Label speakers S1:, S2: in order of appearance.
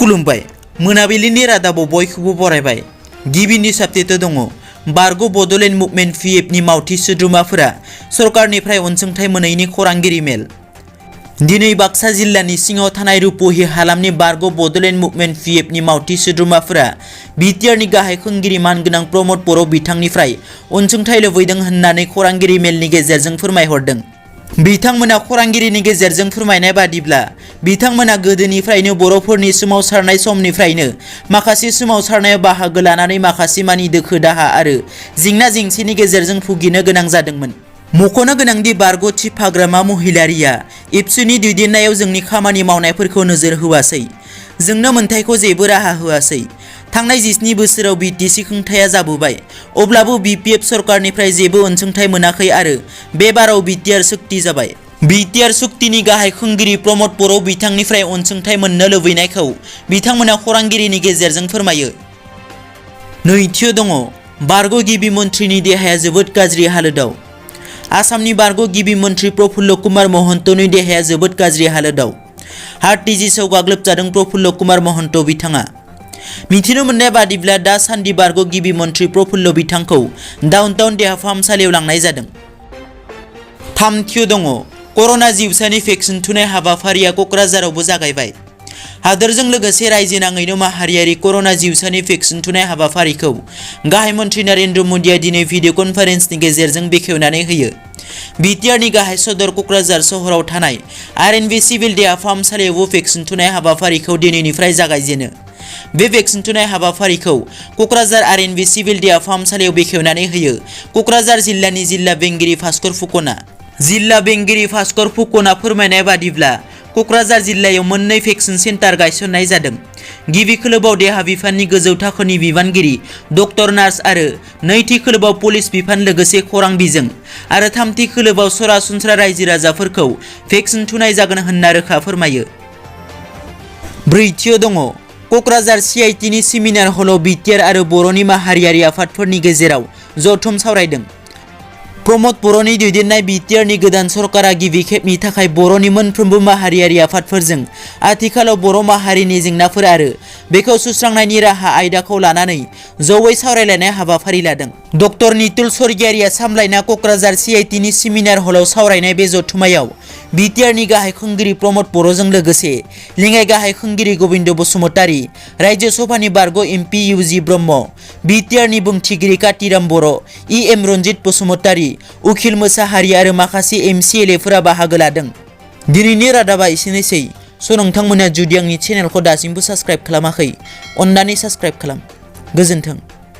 S1: खुलुमबाय मोनाबिलिनि रादाबाव बयखौबो बरायबाय। गिबिनि साबजेक्टआव दङ बारग' बड'लेण्ड मुभमेन्ट पिएफनि मावथि सोद्रोमाफोरा सरकारनिफ्राय अनसुंथाइ मोनैनि खौरांगिरि मेल। दिनै बाक्सा जिल्लानि सिङाव थानाय रुपहि हालामनि बारग' बड'लेण्ड मुभमेन्ट पिएफनि मावथि सोद्रोमाफोरा बिटिआरनि गाहाय खुंगिरि मानगोनां प्रमद बर' बिथांनिफ्राय अनसुंथाइ लुबैदों होननानै खौरांगिरि मेलनि गेजेरजों फोरमायहरदों। बिथांमोना खौरांगिरिनि गेजेरजों फोरमायनाय बादिब्ला बिथांमोना गोदोनिफ्रायनो बर'फोरनि सोमावसारनाय समनिफ्रायनो माखासे सोमावसारनायाव बाहागो लानानै माखासे मानि दोखो दाहा आरो जेंना जेंसिनि गेजेरजों भुगिनो गोनां जादोंमोन। मख'नो गोनांदि बारग' चिफ हाग्रामा महिलारिया एबसुनि दैदेननायाव जोंनि खामानि मावनायफोरखौ नोजोर होआसै, जोंनो मोनथायखौ जेबो राहा होआसै। थांनाय 17 बोसोराव बिटिसि खुंथाया जाबोबाय, अब्लाबो बिपिएफ सरकारनिफ्राय जेबो अनसुंथाइ मोनाखै आरो बे बाराव बिटिआर सुक्ति जाबाय। बिटिआर सुक्तिनि गाहाय खुंगिरि प्रमद बर' बिथांनिफ्राय अनसुंथाइ मोननो लुबैनायखौ बिथांमोना खौरांगिरिनि गेजेरजों फोरमायो। नैथियाव दङ बारग' गिबि मन्थ्रिनि देहाया जोबोद गाज्रि हालोदाव। आसामनि बारग' गिबि मन्थ्रि प्रफुल्ल कुमार महन्तनि देहाया जोबोद गाज्रि हालोदाव। हार्ट डिजिसआव गाग्लोबजादों प्रफुल्ल कुमार महन्त बिथाङा। मिथिनो मोननाय बादिब्ला दासान्दि बारग' गिबि मन्थ्रि प्रफुल्ल बिथांखौ डाउनटाउन देहा फाहामसालियाव लांनाय जादों। थामथियाव दङ कर'ना जिउसानि भेक्सिन थुनाय हाबाफारिया क'क्राझारावबो जागायबाय। हादोरजों लोगोसे रायजो नाङैनो माहारियारि कर'ना जिउसानि भेक्सिन थुनाय हाबाफारिखौ गाहाय मन्थ्रि नरेन्द्र मोदीआ दिनै भिडिअ कनफारेन्सनि गेजेरजों बेखेवनानै होयो। बिटिआरनि गाहाय सदर क'क्राझार सहराव थानाय आरएनबि सिभिल देहा फाहामसालियावबो भेक्सिन थुनाय हाबाफारिखौ दिनैनिफ्राय जागायजेनो। बे भेक्सिन थुनाय हाबाफारिखौ क'क्राझार आरएनबि सिभिल देहा फाहामसालियाव बेखेवनानै होयो क'क्राझार जिल्लानि जिल्ला बेंगिरि भास्कर फुकना। जिल्ला बेंगिरि भास्कर फुकना फोरमायनाय बादिब्ला क'क्राझार जिल्लायाव मोननै भेक्सिन सेन्टार गायसननाय जादों। गिबि खोलोबाव देहा बिफाननि गोजौ थाखोनि बिबानगिरि डक्टर नार्स आरो नैथि खोलोबाव पुलिस बिफान लोगोसे खौरां बिजों आरो थामथि खोलोबाव सरासनस्रा रायजो राजाफोरखौ भेक्सिन थुनाय जागोन होनना रोखा फोरमायो। ब्रैथियाव दङ क'क्राझार सिआइटिनि सेमिनार हलाव बिटिआर आरो बर'नि माहारियारि आफादफोरनि गेजेराव जथुम सावरायदों। प्रमद बर'नि दैदेननाय बिटिआरनि गोदान सरकारा गिबि खेबनि थाखाय बर'नि मोनफ्रोमबो माहारियारि आफादफोरजों आथिखालाव बर' माहारिनि जेंनाफोर आरो बेखौ सुस्रांनायनि राहा आयदाखौ लानानै जयै सावरायलायनाय हाबाफारि लादों। डक्टर नितुल स्वर्गियारिया सामलायना क'क्राझार सिआइटिनि सेमिनार हलाव सावरायनाय बे जथुमायाव बिटिआरनि गाहाय खुंगिरि प्रमद बर'जों लोगोसे लेङाइ गाहाय खुंगिरि गबिन्द बसुमतारी, रायजो सभानि बारग' एमपि इउजि ब्रह्म, बिटिआरनि बुंथिगिरि कातिराम बर', इएम रन्जित बसुमतारी, उखिल मोसाहारि आरो माखासे एमसिएलएफोरा बाहागो लादों। दिनैनि रादाबा एसेनोसै। नोंथांमोना जुदि आंनि चेनेलखौ दासिमबो साबस्क्राइब खालामाखै, अन्नानै साबस्क्राइब खालाम। गोजोन्थों।